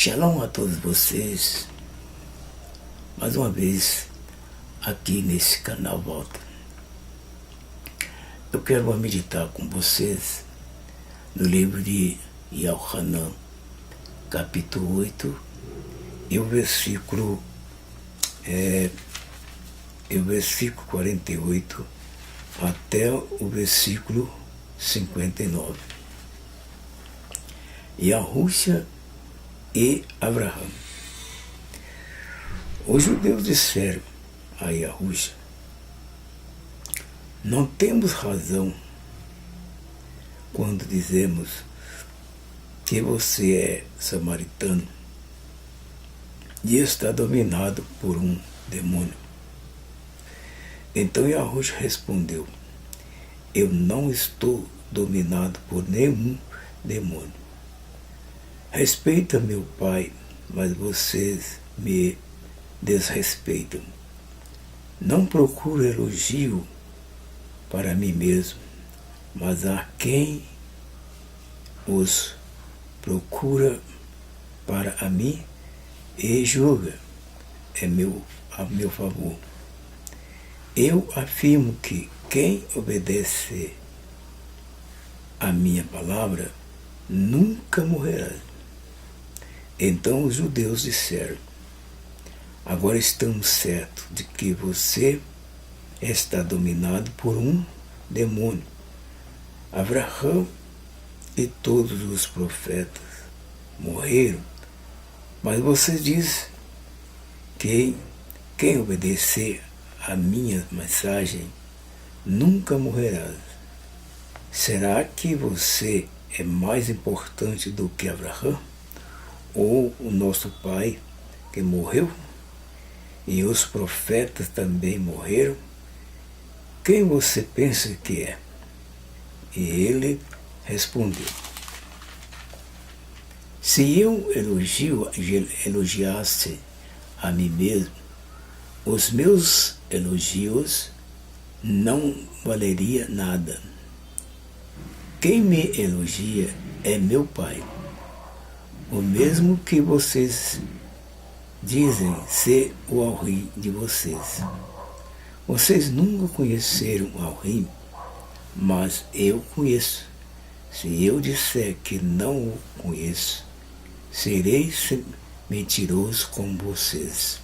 Shalom a todos vocês, mais uma vez aqui nesse canal Volta. Eu quero meditar com vocês no livro de Yohanan, capítulo 8, e o versículo 48 até o versículo 59. Yahushua e Abraão. Os judeus disseram a Yahushua: não temos razão quando dizemos que você é samaritano e está dominado por um demônio. Então Yahushua respondeu: eu não estou dominado por nenhum demônio. Respeita meu pai, mas vocês me desrespeitam. Não procuro elogio para mim mesmo, mas a quem os procura para a mim e julga a meu favor. Eu afirmo que quem obedecer a minha palavra nunca morrerá. Então os judeus disseram: agora estamos certos de que você está dominado por um demônio. Abraão e todos os profetas morreram, mas você diz que quem obedecer a minha mensagem nunca morrerá. Será que você é mais importante do que Abraão? Ou o nosso pai que morreu? E os profetas também morreram? Quem você pensa que é? E ele respondeu: se eu elogiasse a mim mesmo, os meus elogios não valeria nada. Quem me elogia é meu pai, o mesmo que vocês dizem ser o Alrim de vocês. Vocês nunca conheceram o Alrim, mas eu conheço. Se eu disser que não o conheço, serei mentiroso como vocês.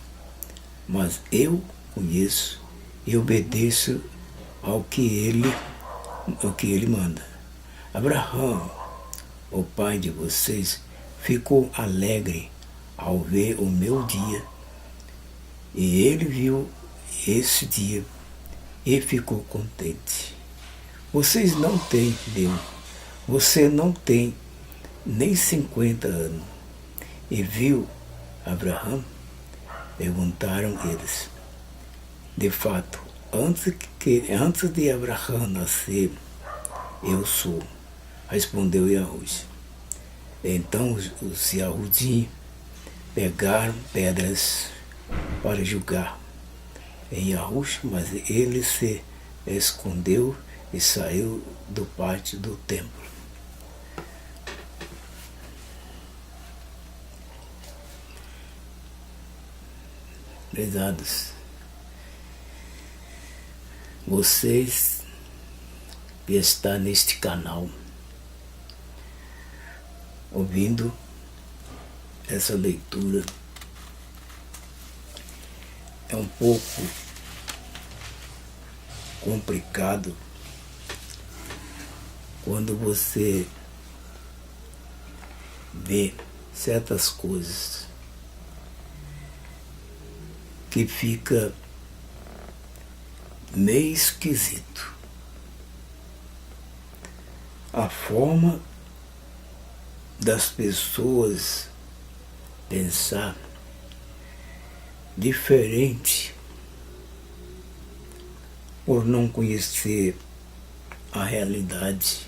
Mas eu conheço e obedeço ao que ele manda. Abraão, o pai de vocês, ficou alegre ao ver o meu dia, e ele viu esse dia e ficou contente. Você não tem nem 50 anos, e viu Abraão? Perguntaram eles. De fato, antes de Abraão nascer, eu sou, respondeu Yahushua. Então os Yahudim pegaram pedras para julgar em Yahushua, mas ele se escondeu e saiu do pátio do templo. Prezados, vocês que estão neste canal ouvindo essa leitura, é um pouco complicado quando você vê certas coisas que fica meio esquisito. A forma das pessoas pensar diferente por não conhecer a realidade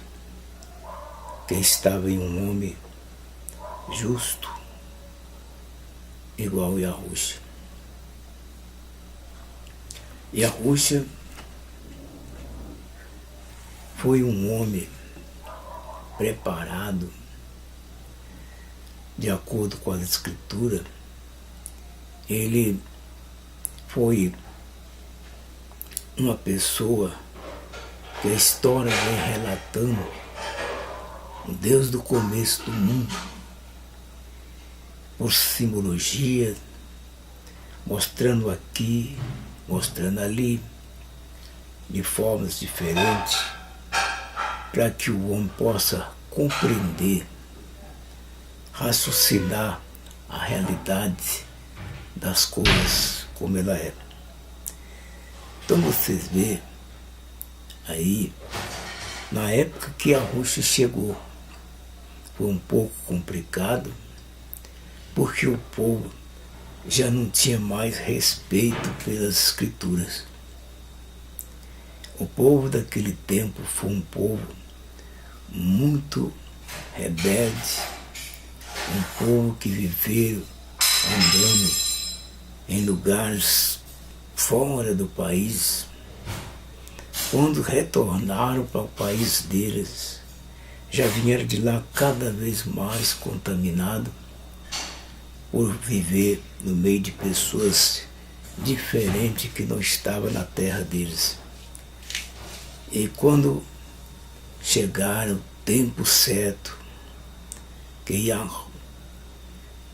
que estava em um homem justo igual a Yahushua. Yahushua foi um homem preparado de acordo com a Escritura, ele foi uma pessoa que a história vem relatando, o Deus do começo do mundo, por simbologia, mostrando aqui, mostrando ali, de formas diferentes, para que o homem possa compreender, raciocinar a realidade das coisas como ela é. Então vocês vê aí, na época que a Rússia chegou, foi um pouco complicado, porque o povo já não tinha mais respeito pelas Escrituras. O povo daquele tempo foi um povo muito rebelde, um povo que viveu andando em lugares fora do país. Quando retornaram para o país deles, já vieram de lá cada vez mais contaminados por viver no meio de pessoas diferentes que não estavam na terra deles. E quando chegaram o tempo certo, que Yahweh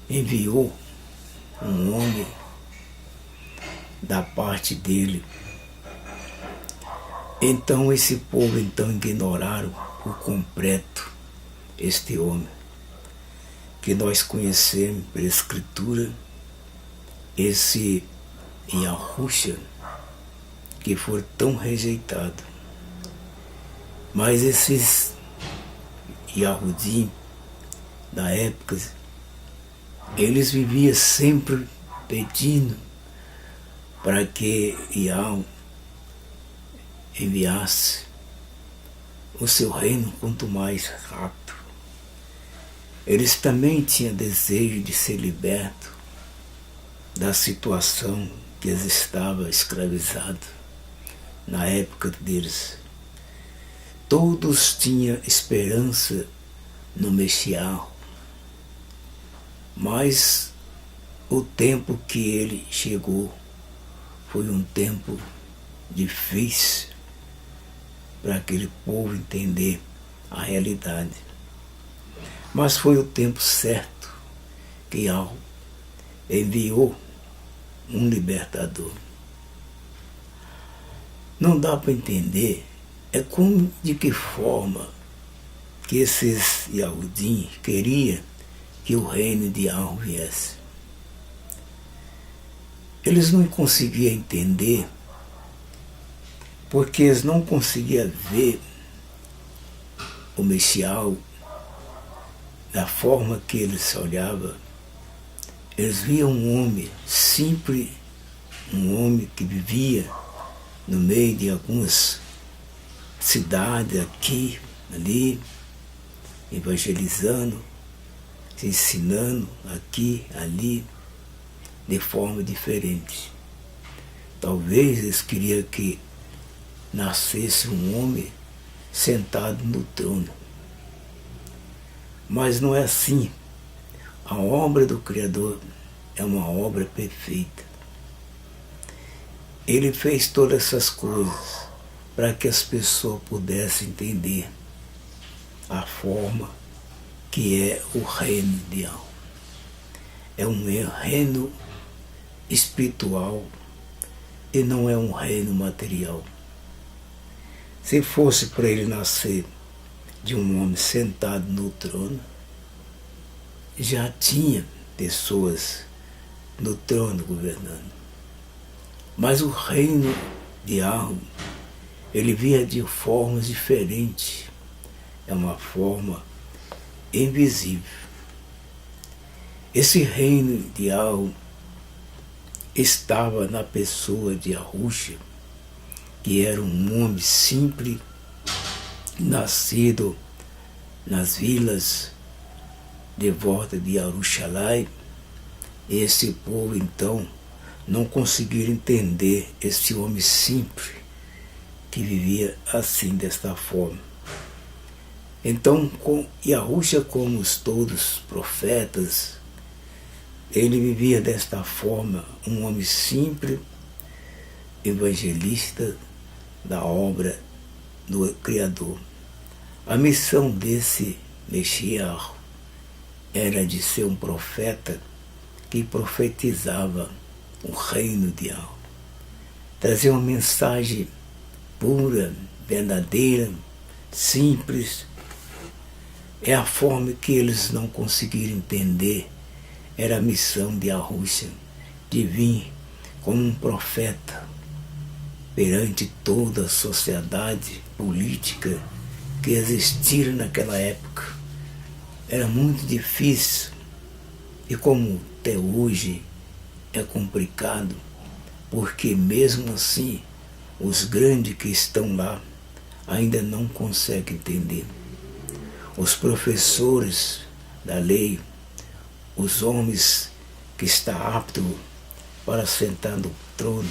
enviou um homem da parte dele, então esse povo ignoraram por completo este homem, que nós conhecemos pela Escritura, esse Yahushua, que foi tão rejeitado. Mas esses Yahudim da época, eles viviam sempre pedindo para que Yahweh enviasse o seu reino quanto mais rápido. Eles também tinham desejo de ser libertos da situação que eles estavam escravizados na época deles. Todos tinham esperança no Messias, mas o tempo que ele chegou foi um tempo difícil para aquele povo entender a realidade. Mas foi o tempo certo que Yahweh enviou um libertador. Não dá para entender de que forma que esses Yahudim queriam que o reino de Yahweh viesse. Eles não conseguiam entender, porque eles não conseguiam ver o Messias da forma que eles olhavam. Eles viam um homem simples, um homem que vivia no meio de algumas cidades, aqui, ali, evangelizando, se ensinando aqui, ali, de forma diferente. Talvez eles queriam que nascesse um homem sentado no trono. Mas não é assim. A obra do Criador é uma obra perfeita. Ele fez todas essas coisas para que as pessoas pudessem entender a forma que é o reino de Yahweh. É um reino espiritual e não é um reino material. Se fosse para ele nascer de um homem sentado no trono, já tinha pessoas no trono governando. Mas o reino de Yahweh, ele via de formas diferentes. É uma forma invisível. Esse reino de Yahweh estava na pessoa de Yahushua, que era um homem simples, nascido nas vilas de volta de Jerusalém. Esse povo, então, não conseguiram entender esse homem simples que vivia assim, desta forma. Então, Yahusha, como todos profetas, ele vivia desta forma, um homem simples, evangelista da obra do Criador. A missão desse Meshiach era de ser um profeta que profetizava o reino de Yahweh. Trazer uma mensagem pura, verdadeira, simples. É a forma que eles não conseguiram entender. Era a missão de Yahusha, de vir como um profeta perante toda a sociedade política que existia naquela época. Era muito difícil, e como até hoje é complicado, porque mesmo assim os grandes que estão lá ainda não conseguem entender. Os professores da lei, os homens que estão aptos para sentar no trono,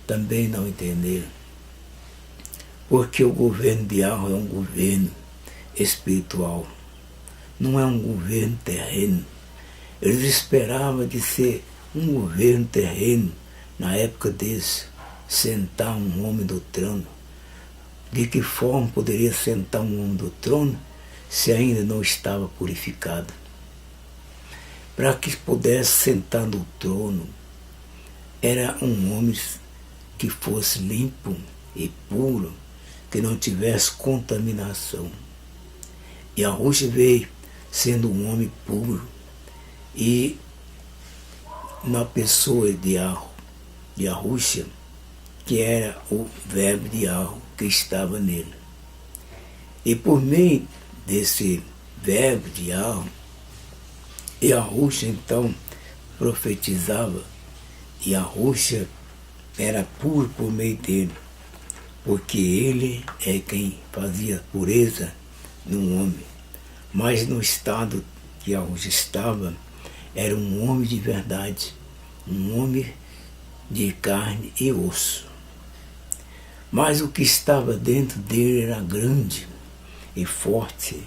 também não entenderam. Porque o governo de Yahweh é um governo espiritual, não é um governo terreno. Eles esperavam de ser um governo terreno na época deles, sentar um homem do trono. De que forma poderia sentar um homem do trono se ainda não estava purificado? Para que pudesse sentar no trono, era um homem que fosse limpo e puro, que não tivesse contaminação. E Yahusha veio sendo um homem puro, e na pessoa de Yahusha, que era o verbo de Yahweh que estava nele. E por meio desse verbo de Yahweh, Yahusha então profetizava, e Yahusha era puro por meio dele, porque ele é quem fazia pureza no homem. Mas no estado que Yahusha estava, era um homem de verdade, um homem de carne e osso. Mas o que estava dentro dele era grande e forte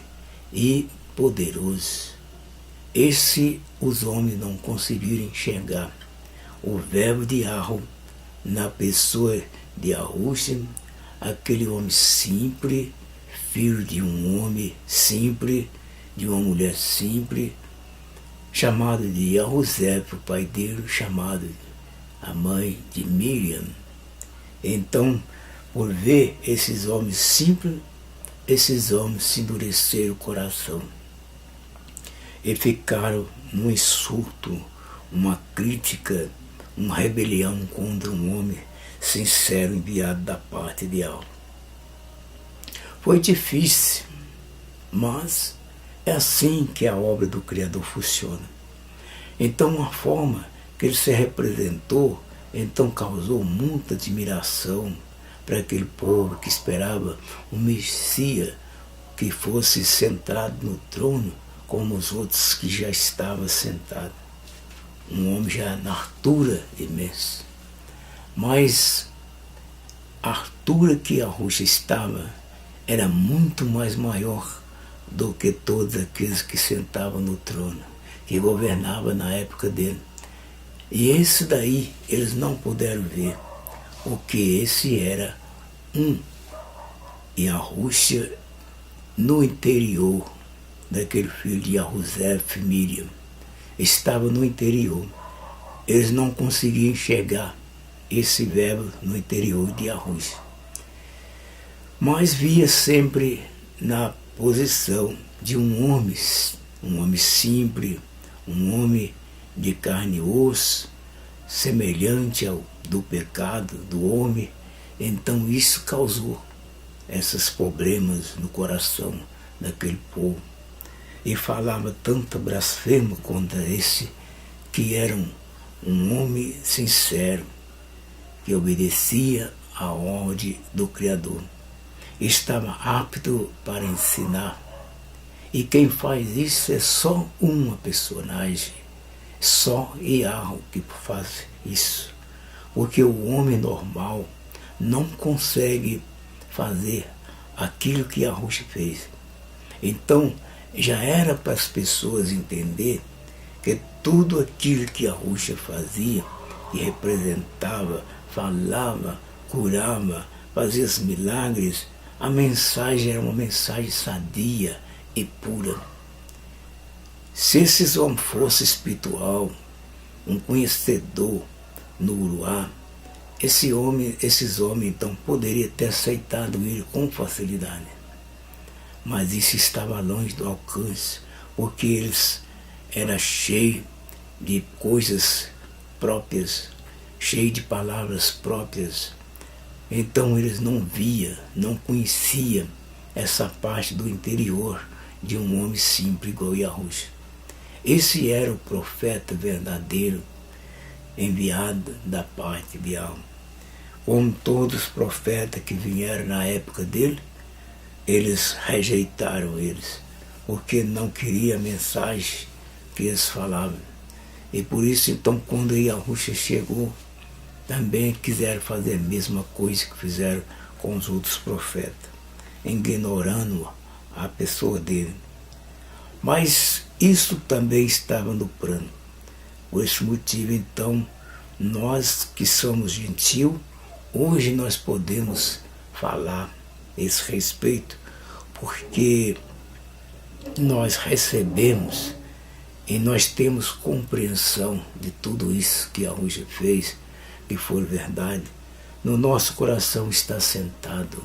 e poderoso. Esse os homens não conseguiram enxergar. O verbo de Yahweh na pessoa de Yahusha, aquele homem simples, filho de um homem simples, de uma mulher simples, chamado de Yahusef, o pai dele, chamado a mãe de Miriam. Então, por ver esses homens simples, esses homens se endureceram o coração e ficaram num insulto, uma crítica, uma rebelião contra um homem sincero enviado da parte de Yahweh. Foi difícil, mas é assim que a obra do Criador funciona. Então, a forma que ele se representou, então causou muita admiração para aquele povo que esperava um Messias que fosse sentado no trono como os outros que já estavam sentados. Um homem já na altura imensa. Mas a altura que Yahusha estava era muito mais maior do que todos aqueles que sentavam no trono, que governavam na época dele. E esse daí eles não puderam ver, porque esse era um Yahusha no interior daquele filho de Yahusef, Miriam. Estava no interior. Eles não conseguiam enxergar esse verbo no interior de Yahusha. Mas via sempre na posição de um homem simples, um homem de carne e osso, semelhante ao do pecado do homem. Então isso causou esses problemas no coração daquele povo. E falava tanto blasfemo contra esse que era um homem sincero, que obedecia à ordem do Criador. Estava apto para ensinar. E quem faz isso é só uma personagem, só Yahweh que faz isso. Porque o homem normal não consegue fazer aquilo que Yahusha fez. Então, já era para as pessoas entender que tudo aquilo que Yahusha fazia, que representava, falava, curava, fazia os milagres, a mensagem era uma mensagem sadia e pura. Se esses homens fossem espiritual, um conhecedor no Uruá, esses homens então poderiam ter aceitado ele com facilidade. Mas isso estava longe do alcance, porque eles eram cheios de coisas próprias, cheios de palavras próprias. Então eles não viam, não conheciam essa parte do interior de um homem simples igual Yahusha. Esse era o profeta verdadeiro, enviado da parte de Yahweh. Como todos os profetas que vieram na época dele, eles rejeitaram eles, porque não queriam a mensagem que eles falavam. E por isso, então, quando Yahusha chegou, também quiseram fazer a mesma coisa que fizeram com os outros profetas, ignorando a pessoa dele. Mas isso também estava no plano. Por esse motivo, então, nós que somos gentios, hoje nós podemos falar esse respeito, porque nós recebemos e nós temos compreensão de tudo isso que Yahusha fez, que foi verdade. No nosso coração está sentado.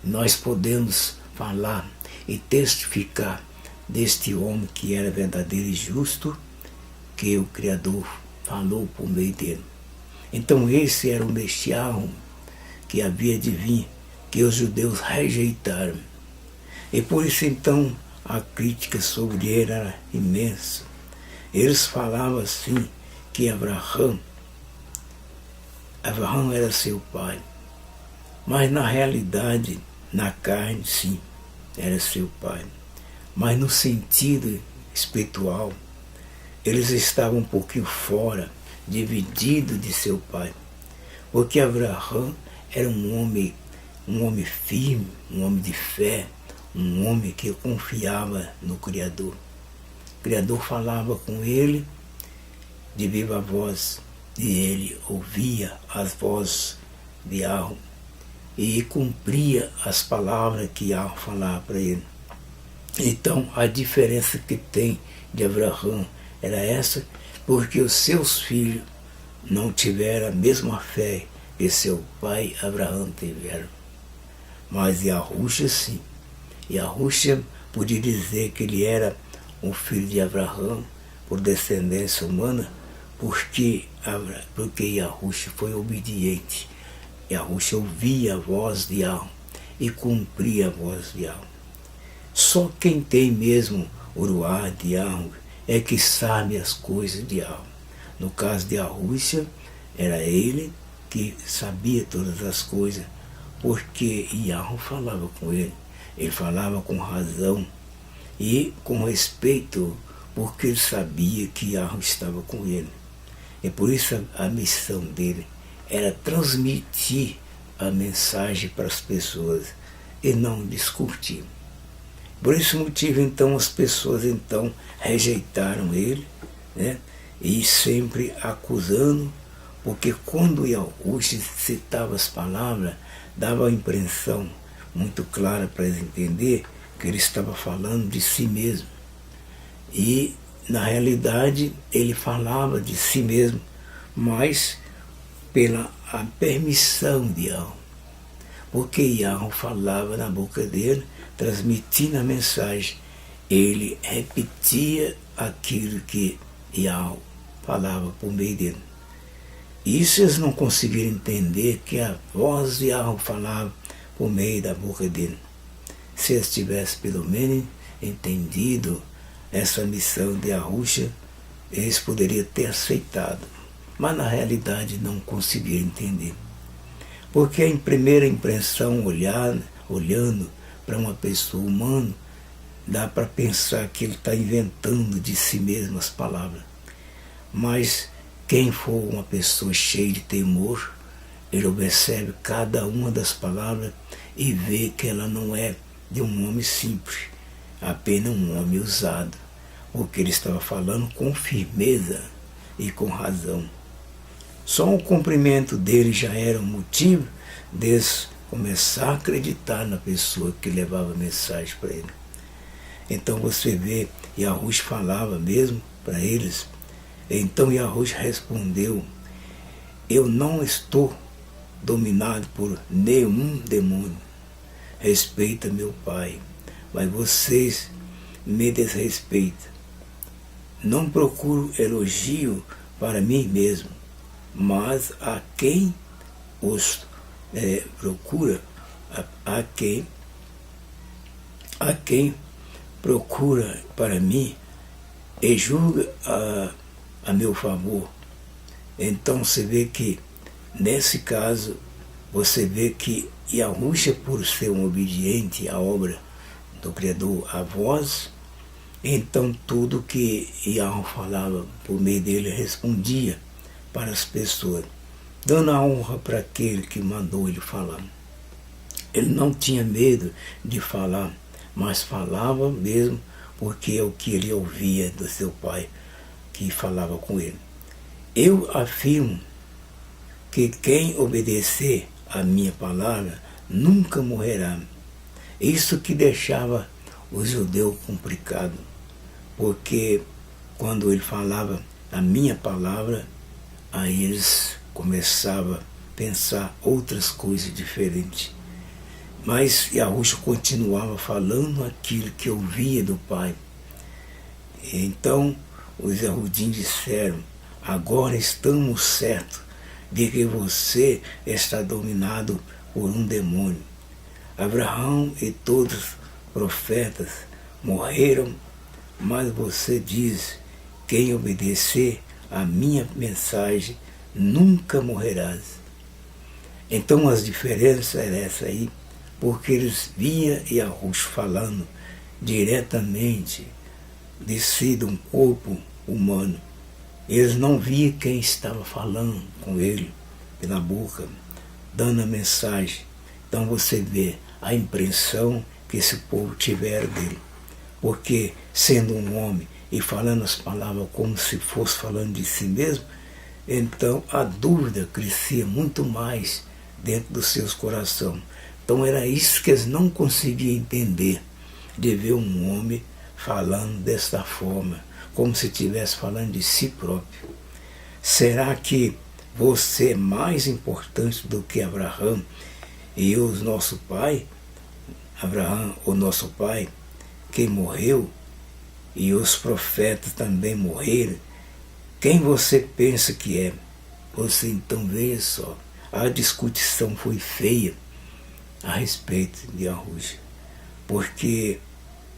Nós podemos falar e testificar deste homem que era verdadeiro e justo, que o Criador falou por meio dele. Então esse era o Messias que havia de vir, que os judeus rejeitaram. E por isso então a crítica sobre ele era imensa. Eles falavam assim, que Abraão era seu pai. Mas na realidade, na carne, sim, era seu pai. Mas no sentido espiritual, eles estavam um pouquinho fora, dividido de seu pai. Porque Abraão era um homem firme, um homem de fé, um homem que confiava no Criador. O Criador falava com ele de viva voz, e ele ouvia as vozes de Yahweh e cumpria as palavras que Yahweh falava para ele. Então a diferença que tem de Abraão era essa, porque os seus filhos não tiveram a mesma fé que seu pai Abraão tiveram. Mas Yahusha sim. Yahusha podia dizer que ele era um filho de Abraão por descendência humana, porque Yahusha foi obediente. Yahusha ouvia a voz de Yahweh e cumpria a voz de Yahweh. Só quem tem mesmo o Ruá de Yahweh é que sabe as coisas de Yahweh. No caso de Yahusha, era ele que sabia todas as coisas, porque Yahweh falava com ele. Ele falava com razão e com respeito, porque ele sabia que Yahweh estava com ele. E por isso a missão dele era transmitir a mensagem para as pessoas e não discutir. Por esse motivo, então, as pessoas então rejeitaram ele, né? E sempre acusando, porque quando Yahusha citava as palavras, dava a impressão muito clara para eles entender que ele estava falando de si mesmo. E, na realidade, ele falava de si mesmo, mas pela a permissão de Yahweh. Porque Yahweh falava na boca dele, transmitindo a mensagem. Ele repetia aquilo que Yahweh falava por meio dele. Isso eles não conseguiram entender, que a voz de Yahweh falava por meio da boca dele. Se eles tivessem pelo menos entendido essa missão de Yahusha, eles poderiam ter aceitado. Mas na realidade não conseguiram entender. Porque em primeira impressão, olhando para uma pessoa humana, dá para pensar que ele está inventando de si mesmo as palavras. Mas quem for uma pessoa cheia de temor, ele observa cada uma das palavras e vê que ela não é de um homem simples. apenas um homem usado, porque ele estava falando com firmeza e com razão. Só o cumprimento dele já era um motivo deles começar a acreditar na pessoa que levava a mensagem para ele. Então você vê, Yahushua falava mesmo para eles. Então Yahushua respondeu: eu não estou dominado por nenhum demônio. Respeita meu Pai, mas vocês me desrespeitam. Não procuro elogio para mim mesmo, mas a quem os procura, a quem procura para mim e julga a meu favor. Então você vê que, nesse caso, você vê que Yahushua, por ser um obediente à obra do Criador, a voz, então tudo que Yahushua falava por meio dele respondia para as pessoas, dando a honra para aquele que mandou ele falar. Ele não tinha medo de falar, mas falava mesmo porque é o que ele ouvia do seu Pai, que falava com ele. Eu afirmo que quem obedecer a minha palavra nunca morrerá. Isso que deixava os judeus complicados, porque quando ele falava a minha palavra, aí eles começavam a pensar outras coisas diferentes. Mas Yahushua continuava falando aquilo que ouvia do Pai. Então os Yehudim disseram: agora estamos certos de que você está dominado por um demônio. Abraão e todos os profetas morreram, mas você diz: quem obedecer a minha mensagem nunca morrerás. Então as diferenças eram essa aí, porque eles viam Yahushua falando diretamente de si, de um corpo humano. Eles não viam quem estava falando com ele pela boca, dando a mensagem. Então você vê a impressão que esse povo tiveram dele. Porque, sendo um homem e falando as palavras como se fosse falando de si mesmo, então a dúvida crescia muito mais dentro dos seus corações. Então era isso que eles não conseguiam entender, de ver um homem falando desta forma, como se estivesse falando de si próprio. Será que você é mais importante do que Abraão e o nosso pai? Abraão, o nosso pai, que morreu, e os profetas também morreram. Quem você pensa que é? Você então veja só, a discussão foi feia a respeito de Yahushua, porque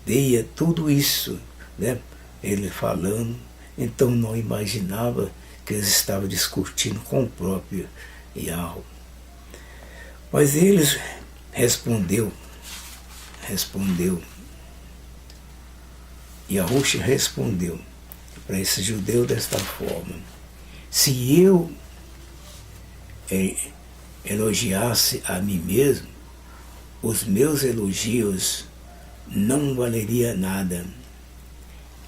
veia tudo isso, né? Ele falando, então não imaginava que eles estavam discutindo com o próprio Yahushua. Mas eles respondeu, Yahushua respondeu para esse judeu desta forma: se eu elogiasse a mim mesmo, os meus elogios não valeriam nada.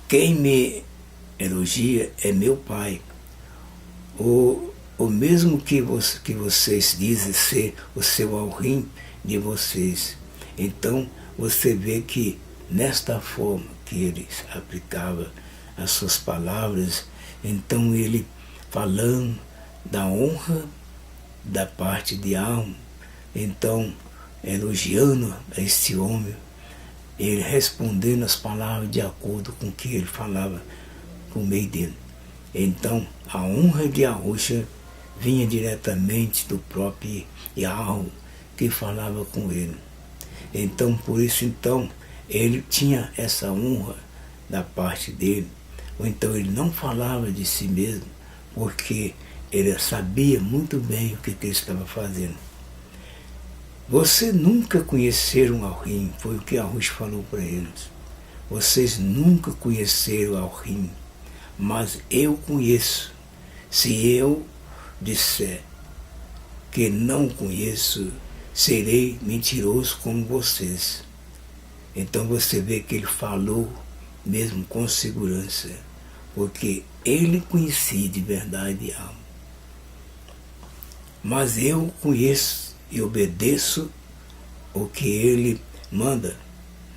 Quem me elogia é meu Pai, o mesmo que vocês dizem ser o seu Alrim de vocês. Então você vê que nesta forma que ele aplicava as suas palavras, então ele falando da honra da parte de alma, então elogiando a este homem, ele respondendo as palavras de acordo com o que ele falava por meio dele. Então a honra de Yahushua vinha diretamente do próprio Yahuwah que falava com ele. Então por isso então ele tinha essa honra da parte dele. Ou então ele não falava de si mesmo, porque ele sabia muito bem o que ele estava fazendo. Você nunca conheceram Alrim, foi o que Yahushua falou para eles. Vocês nunca conheceram Alrim, mas eu conheço. Se eu disser que não conheço, serei mentiroso como vocês. Então você vê que ele falou mesmo com segurança, porque ele conhecia de verdade a alma. Mas eu conheço e obedeço o que ele manda,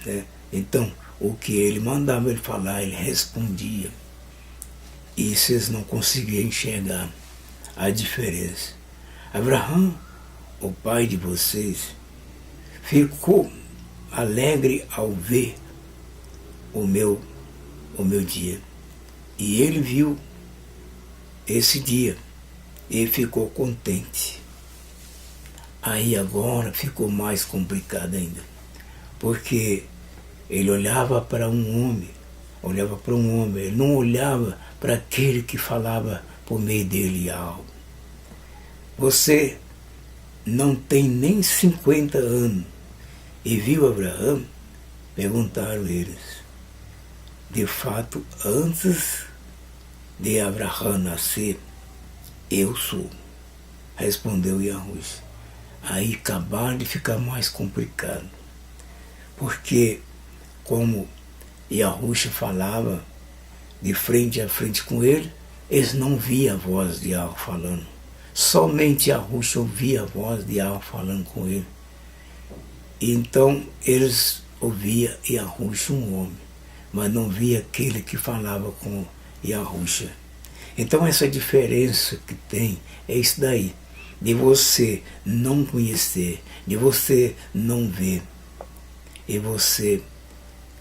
né? Então, o que ele mandava ele falar, ele respondia. E vocês não conseguiam enxergar a diferença. Abraão, o pai de vocês, ficou alegre ao ver o meu dia. E ele viu esse dia e ficou contente. Aí agora ficou mais complicado ainda, porque ele olhava para um homem, ele não olhava para aquele que falava por meio dele algo. Você não tem nem 50 anos e viu Abraão? Perguntaram eles. De fato, antes de Abraão nascer, eu sou, respondeu Yahuwah. Aí acabaram de ficar mais complicado, porque como Yahuwah falava de frente a frente com ele, eles não viam a voz de Yahuwah falando. Somente Yahuwah ouvia a voz de Yahuwah falando com ele. Então eles ouviam Yahuwah, um homem, mas não via aquele que falava com Yahuwah. Então essa diferença que tem é isso daí, de você não conhecer, de você não ver, e você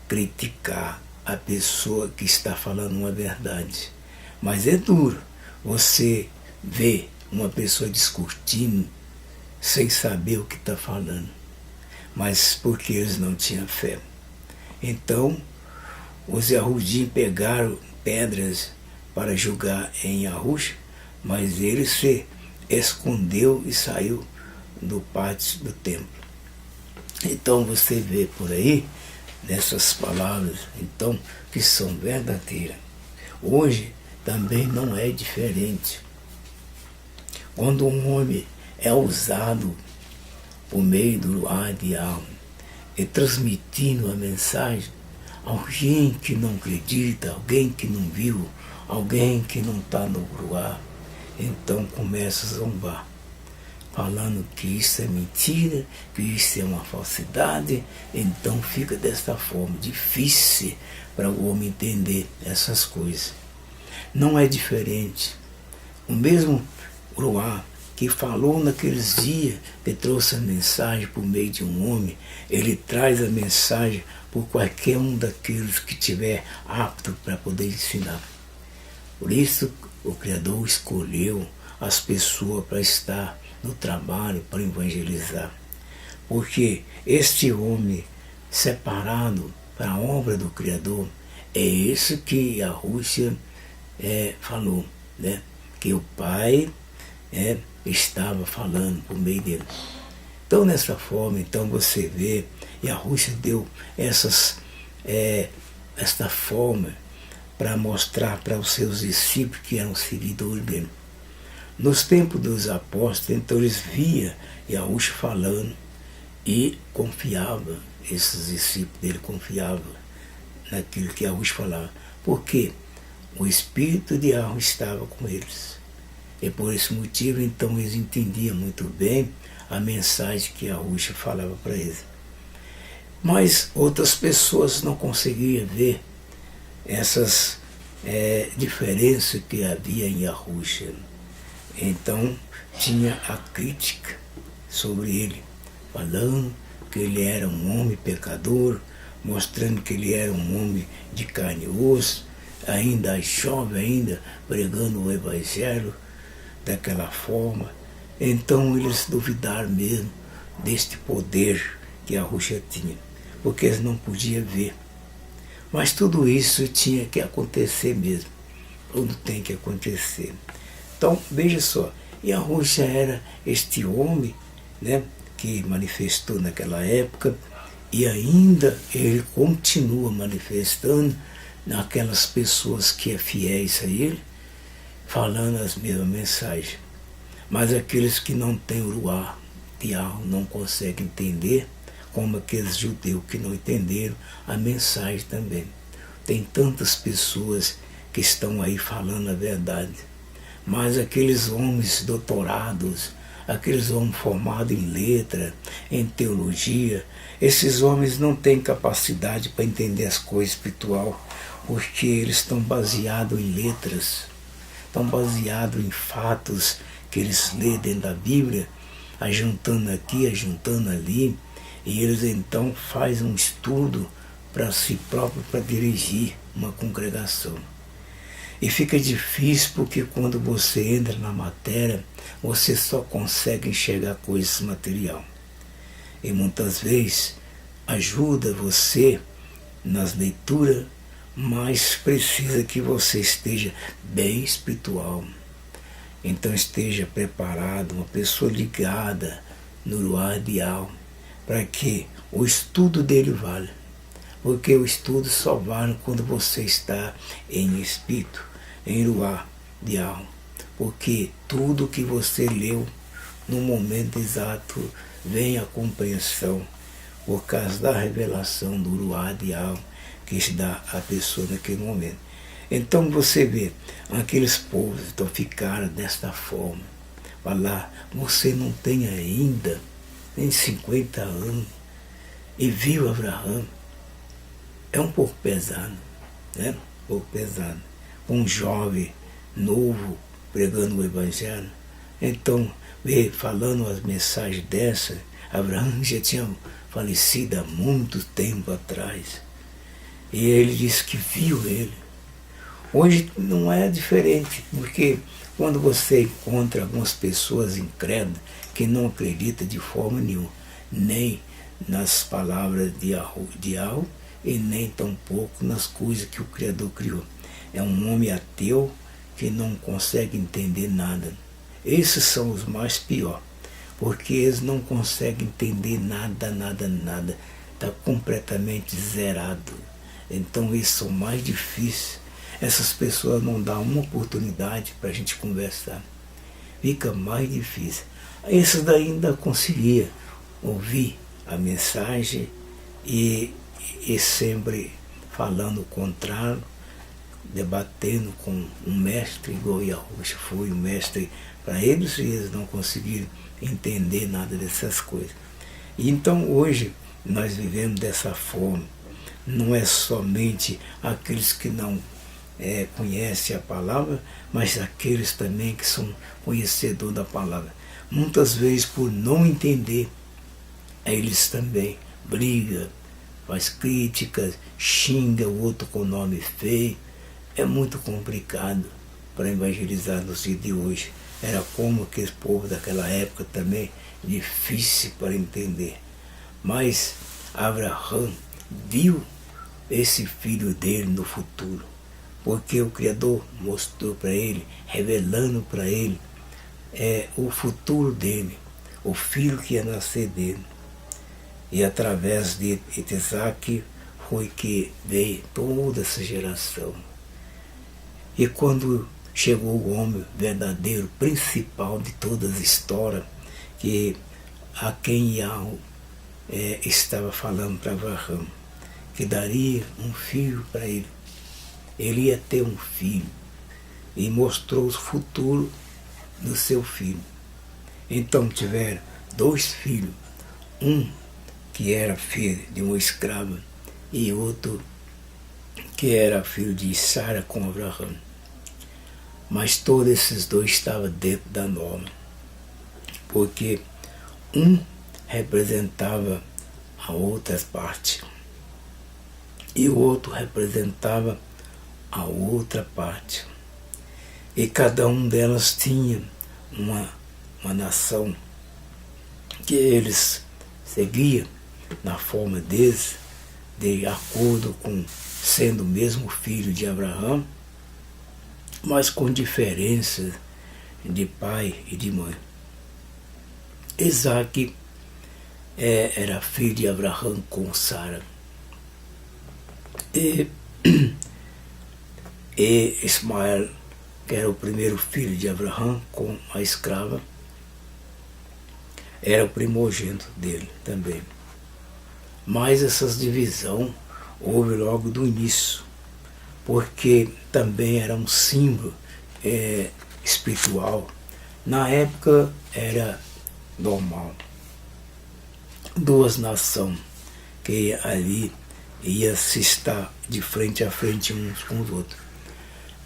criticar a pessoa que está falando uma verdade. Mas é duro você ver uma pessoa discutindo sem saber o que está falando, mas porque eles não tinham fé. Então os Yahudim pegaram pedras para jogar em Yahuwah, mas ele se escondeu e saiu do pátio do templo. Então você vê por aí, nessas palavras, então, que são verdadeiras. Hoje também não é diferente. Quando um homem é usado por meio do luar de alma e transmitindo a mensagem, alguém que não acredita, alguém que não viu, alguém que não está no luar, então começa a zombar, falando que isso é mentira, que isso é uma falsidade. Então fica dessa forma, difícil para o homem entender essas coisas. Não é diferente. O mesmo Ruá que falou naqueles dias, que trouxe a mensagem por meio de um homem, ele traz a mensagem por qualquer um daqueles que estiver apto para poder ensinar. Por isso o Criador escolheu as pessoas para estar no trabalho, para evangelizar. Porque este homem separado para a obra do Criador, é esse que a Rússia falou, né? Que o Pai estava falando por meio dele. Então, nessa forma, então você vê, e a Rússia deu esta forma para mostrar para os seus discípulos que eram seguidores dele. Nos tempos dos apóstolos, então eles viam Yahuwah falando e confiavam, esses discípulos dele confiavam naquilo que Yahuwah falava. Por quê? O Espírito de Yahuwah estava com eles. E por esse motivo, então, eles entendiam muito bem a mensagem que Yahuwah falava para eles. Mas outras pessoas não conseguiam ver essas diferenças que havia em Yahuwah. Então tinha a crítica sobre ele, falando que ele era um homem pecador, mostrando que ele era um homem de carne e osso, ainda jovem, ainda pregando o Evangelho daquela forma. Então eles duvidaram mesmo deste poder que a Yahuwah tinha, porque eles não podiam ver. Mas tudo isso tinha que acontecer mesmo, tudo tem que acontecer. Então, veja só, Yahuwah era este homem, né, que manifestou naquela época, e ainda ele continua manifestando naquelas pessoas que é fiéis a ele, falando as mesmas mensagens. Mas aqueles que não têm o ruá de Yahuwah não conseguem entender, como aqueles judeus que não entenderam a mensagem também. Tem tantas pessoas que estão aí falando a verdade, mas aqueles homens doutorados, aqueles homens formados em letra, em teologia, esses homens não têm capacidade para entender as coisas espirituais, porque eles estão baseados em letras, estão baseados em fatos que eles lêem dentro da Bíblia, ajuntando aqui, ajuntando ali, e eles então fazem um estudo para si próprio, para dirigir uma congregação. E fica difícil porque quando você entra na matéria, você só consegue enxergar coisas material. E muitas vezes ajuda você nas leituras, mas precisa que você esteja bem espiritual. Então esteja preparado, uma pessoa ligada no luar de alma, para que o estudo dele vale. Porque o estudo só vale quando você está em espírito, em luar de alma. Porque tudo que você leu no momento exato vem a compreensão por causa da revelação do luar de alma que se dá à pessoa naquele momento. Então você vê, aqueles povos então ficaram desta forma. Falar, você não tem ainda nem 50 anos e viu Abraão. É um pouco pesado, né? Um pouco pesado. Um jovem novo pregando o Evangelho. Então, falando as mensagens dessas, Abraão já tinha falecido há muito tempo atrás. E ele disse que viu ele. Hoje não é diferente, porque quando você encontra algumas pessoas incrédulas que não acreditam de forma nenhuma, nem nas palavras de Yahweh e nem tampouco nas coisas que o Criador criou. É um homem ateu que não consegue entender nada. Esses são os mais piores, porque eles não conseguem entender nada, nada, nada. Está completamente zerado. Então eles são mais difíceis. Essas pessoas não dão uma oportunidade para a gente conversar. Fica mais difícil. Esses daí ainda conseguia ouvir a mensagem e sempre falando o contrário, debatendo com um mestre igual Yahweh foi um mestre para eles, e eles não conseguiram entender nada dessas coisas. E então hoje nós vivemos dessa forma. Não é somente aqueles que não conhecem a palavra, mas aqueles também que são conhecedores da palavra. Muitas vezes, por não entender, eles também brigam, faz críticas, xinga o outro com nome feio. É muito complicado para evangelizar nos dias de hoje. Era como aquele povo daquela época também, difícil para entender. Mas Abraão viu esse filho dele no futuro, porque o Criador mostrou para ele, revelando para ele o futuro dele, o filho que ia nascer dele. E através de Isaac foi que veio toda essa geração. E quando chegou o homem verdadeiro, principal de todas as histórias, que a quem Yahweh estava falando para Abraão, que daria um filho para ele. Ele ia ter um filho. E mostrou o futuro do seu filho. Então tiveram 2 filhos. Um que era filho de uma escrava e outro que era filho de Sara com Abraão. Mas todos esses 2 estavam dentro da norma. Porque um representava a outra parte e o outro representava a outra parte. E cada um delas tinha uma nação que eles seguiam na forma deles, de acordo com sendo o mesmo filho de Abraão, mas com diferença de pai e de mãe. Isaac era filho de Abraão com Sara. E Ismael, que era o primeiro filho de Abraão com a escrava, era o primogênito dele também. Mas essas divisão houve logo do início, porque também era um símbolo espiritual. Na época era normal. Duas nações que ali ia se estar de frente a frente uns com os outros.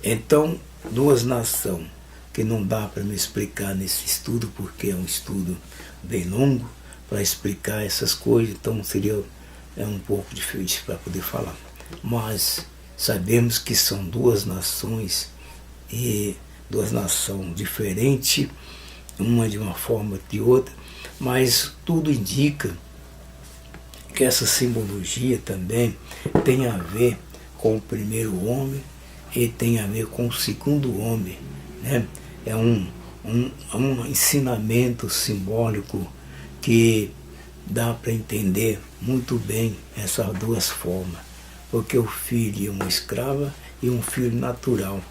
Então, duas nações que não dá para me explicar nesse estudo, porque é um estudo bem longo para explicar essas coisas, então seria um pouco difícil para poder falar. Mas sabemos que são duas nações e duas nações diferentes, uma de uma forma de outra, mas tudo indica que essa simbologia também tem a ver com o primeiro homem e tem a ver com o segundo homem, né? É um ensinamento simbólico que dá para entender muito bem essas duas formas, porque o filho é uma escrava e um filho natural.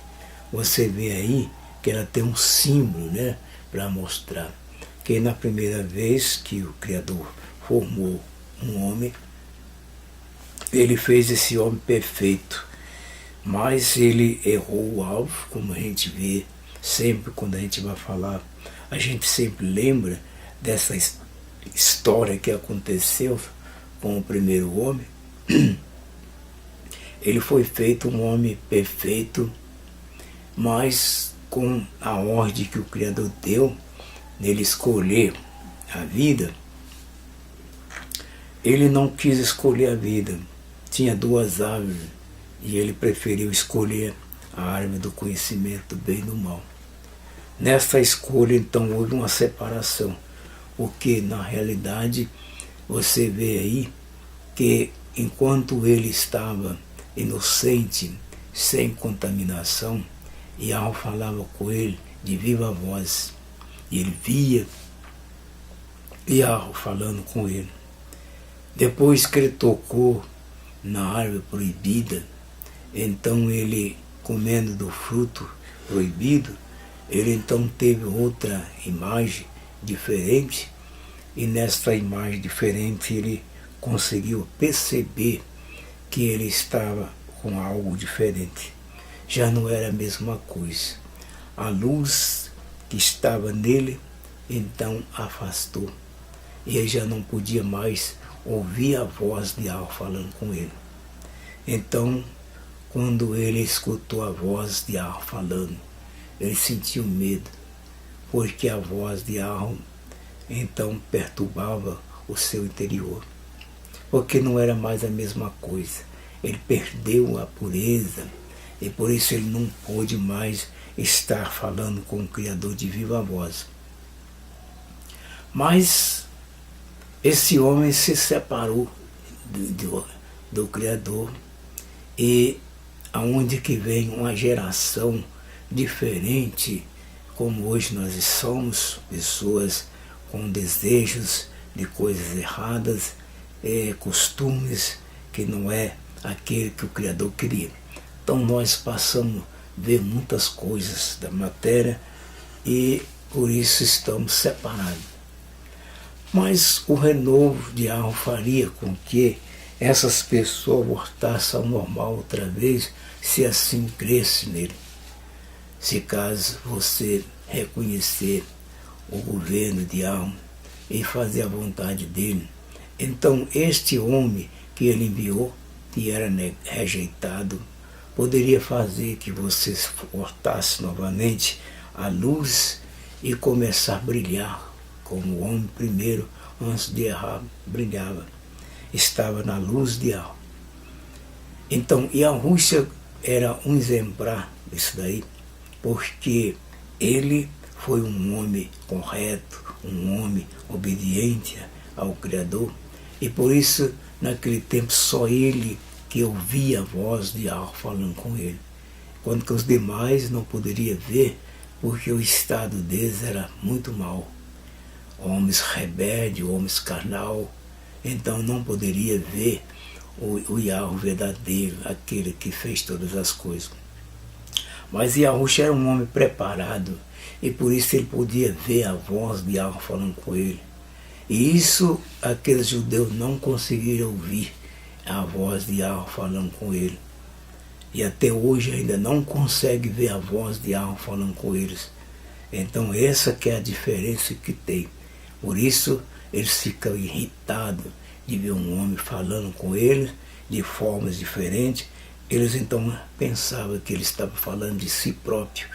Você vê aí que ela tem um símbolo, né, para mostrar que na primeira vez que o Criador formou um homem, ele fez esse homem perfeito, mas ele errou o alvo, como a gente vê sempre quando a gente vai falar, a gente sempre lembra dessa história que aconteceu com o primeiro homem. Ele foi feito um homem perfeito, mas com a ordem que o Criador deu, nele escolher a vida, ele não quis escolher a vida. Tinha duas árvores e ele preferiu escolher a árvore do conhecimento do bem e do mal. Nessa escolha, então, houve uma separação, porque na realidade você vê aí que enquanto ele estava inocente, sem contaminação, Yahweh falava com ele de viva voz, e ele via Yahweh falando com ele. Depois que ele tocou na árvore proibida, então ele, comendo do fruto proibido, ele então teve outra imagem diferente, e nessa imagem diferente ele conseguiu perceber que ele estava com algo diferente. Já não era a mesma coisa. A luz que estava nele, então afastou. E ele já não podia mais ouvir a voz de Yahweh falando com ele. Então, quando ele escutou a voz de Yahweh falando, ele sentiu medo, porque a voz de Yahweh então perturbava o seu interior, porque não era mais a mesma coisa. Ele perdeu a pureza e por isso ele não pôde mais estar falando com o Criador de viva voz. Mas esse homem se separou do Criador, e aonde que vem uma geração diferente, como hoje nós somos, pessoas com desejos de coisas erradas, costumes que não é aquele que o Criador queria. Então nós passamos a ver muitas coisas da matéria e por isso estamos separados. Mas o renovo de Yahweh faria com que essas pessoas voltassem ao normal outra vez, se assim cresce nele. Se caso você reconhecer o governo de Yahweh e fazer a vontade dele, então este homem que ele enviou, que era rejeitado, poderia fazer que você voltasse novamente à luz e começar a brilhar, como o homem primeiro, antes de errar, brilhava. Estava na luz de Yahweh. Então, Yahushua era um exemplar disso daí, porque ele foi um homem correto, um homem obediente ao Criador, e por isso, naquele tempo, só ele que ouvia a voz de Yahweh falando com ele, quando que os demais não poderiam ver, porque o estado deles era muito mau. Homens rebeldes, homens carnal, então não poderia ver o Yahweh verdadeiro, aquele que fez todas as coisas. Mas Yahushua era um homem preparado, e por isso ele podia ver a voz de Yahweh falando com ele. E isso aqueles judeus não conseguiram ouvir a voz de Yahweh falando com ele. E até hoje ainda não consegue ver a voz de Yahweh falando com eles. Então essa que é a diferença que tem. Por isso eles ficam irritados de ver um homem falando com eles de formas diferentes. Eles então pensavam que ele estava falando de si próprio.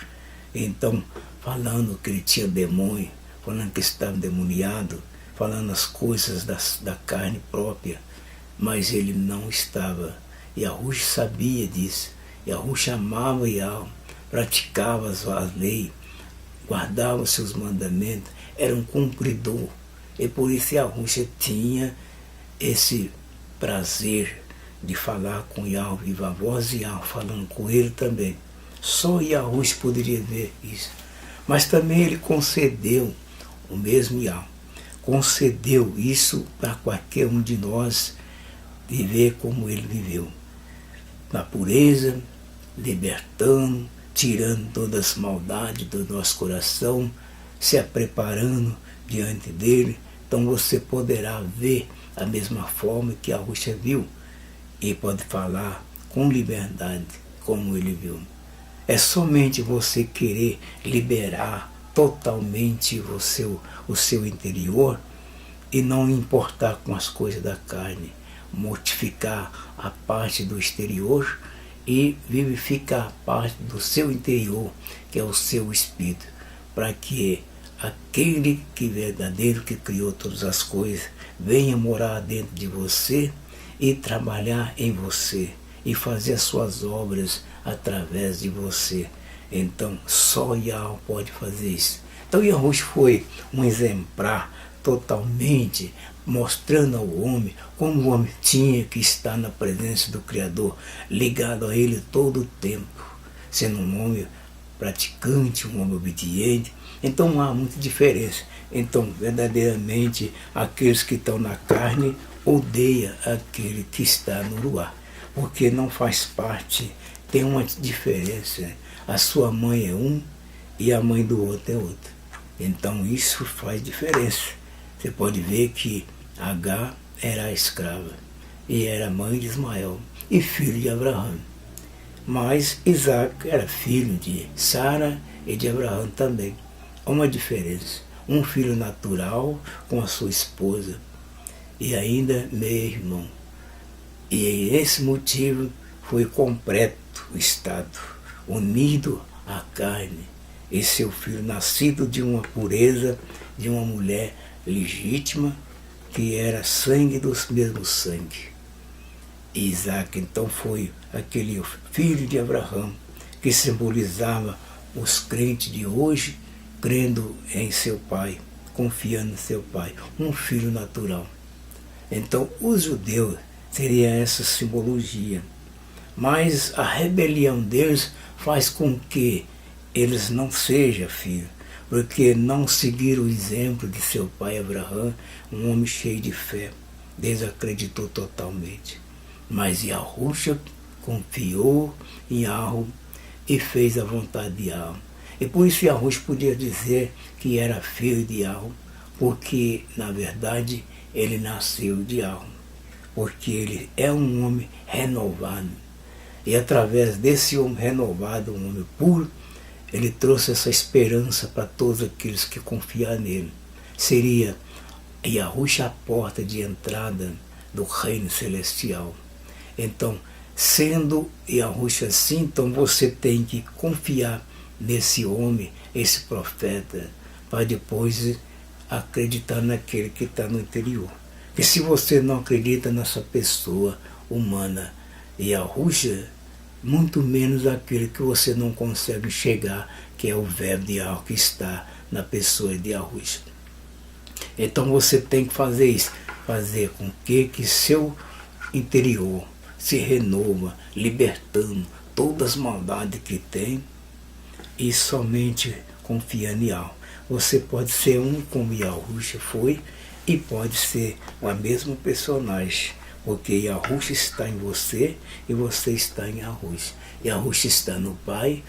Então, falando que ele tinha demônio, falando que estava endemoniado, falando as coisas da carne própria. Mas ele não estava. Yahuwah sabia disso. Yahuwah amava Yahweh, praticava as leis, guardava os seus mandamentos, era um cumpridor. E por isso Yahuwah tinha esse prazer de falar com Yahweh, viva voz de Yahweh falando com ele também. Só Yahuwah poderia ver isso. Mas também ele concedeu, o mesmo Yahweh, concedeu isso para qualquer um de nós viver como ele viveu. Na pureza, libertando, tirando todas as maldades do nosso coração, se preparando diante dele. Então você poderá ver a mesma forma que a Rússia viu e pode falar com liberdade como ele viu. É somente você querer liberar totalmente o seu interior e não importar com as coisas da carne, mortificar a parte do exterior e vivificar a parte do seu interior, que é o seu espírito, para que aquele que verdadeiro que criou todas as coisas venha morar dentro de você e trabalhar em você e fazer as suas obras através de você. Então só Yahweh pode fazer isso. Então Yahuwah foi um exemplar totalmente, mostrando ao homem como o homem tinha que estar na presença do Criador, ligado a ele todo o tempo, sendo um homem praticante, um homem obediente. Então não há muita diferença. Então verdadeiramente aqueles que estão na carne odeiam aquele que está no luar, porque não faz parte, tem uma diferença. A sua mãe é um e a mãe do outro é outra. Então isso faz diferença. Você pode ver que Agar era a escrava e era mãe de Ismael e filho de Abraão. Mas Isaac era filho de Sara e de Abraão também. Há uma diferença. Um filho natural com a sua esposa e ainda meio-irmão. E esse motivo foi completo o Estado, unido à carne. E seu filho nascido de uma pureza, de uma mulher legítima, que era sangue dos mesmos sangue. E Isaac então foi aquele filho de Abraão, que simbolizava os crentes de hoje, crendo em seu pai, confiando em seu pai, um filho natural. Então os judeus seria essa simbologia. Mas a rebelião deles faz com que eles não sejam filhos, porque não seguiram o exemplo de seu pai Abraão, um homem cheio de fé, desacreditou totalmente. Mas Yahuwah confiou em Yahweh e fez a vontade de Yahweh. E por isso Yahuwah podia dizer que era filho de Yahweh, porque na verdade ele nasceu de Yahweh, porque ele é um homem renovado. E através desse homem renovado, um homem puro, ele trouxe essa esperança para todos aqueles que confiam nele. Seria Yahuwah a porta de entrada do reino celestial. Então, sendo Yahuwah assim, então você tem que confiar nesse homem, esse profeta, para depois acreditar naquele que está no interior. Porque se você não acredita nessa pessoa humana, Yahuwah, muito menos aquele que você não consegue chegar, que é o verbo de Yahweh que está na pessoa de Yahuwah. Então você tem que fazer isso, fazer com que seu interior se renova, libertando todas as maldades que tem e somente confiando em Yahweh. Você pode ser um como Yahuwah foi e pode ser a mesma personagem, porque Yahuwah está em você e você está em Yahuwah. Yahuwah está no Pai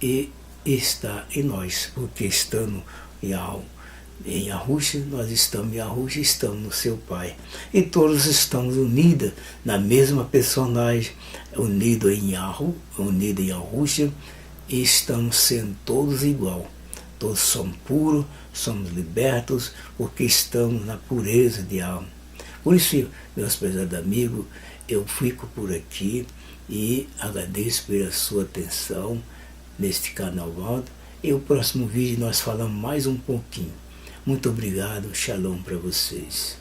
e está em nós, porque estando Yahweh em Arusha, nós estamos em Arusha, estamos no seu Pai. E todos estamos unidos na mesma personagem, unidos em Arusha, e estamos sendo todos igual. Todos somos puros, somos libertos, porque estamos na pureza de alma. Por isso, meus prezados amigos, eu fico por aqui e agradeço pela sua atenção neste carnaval. E o próximo vídeo nós falamos mais um pouquinho. Muito obrigado, shalom para vocês.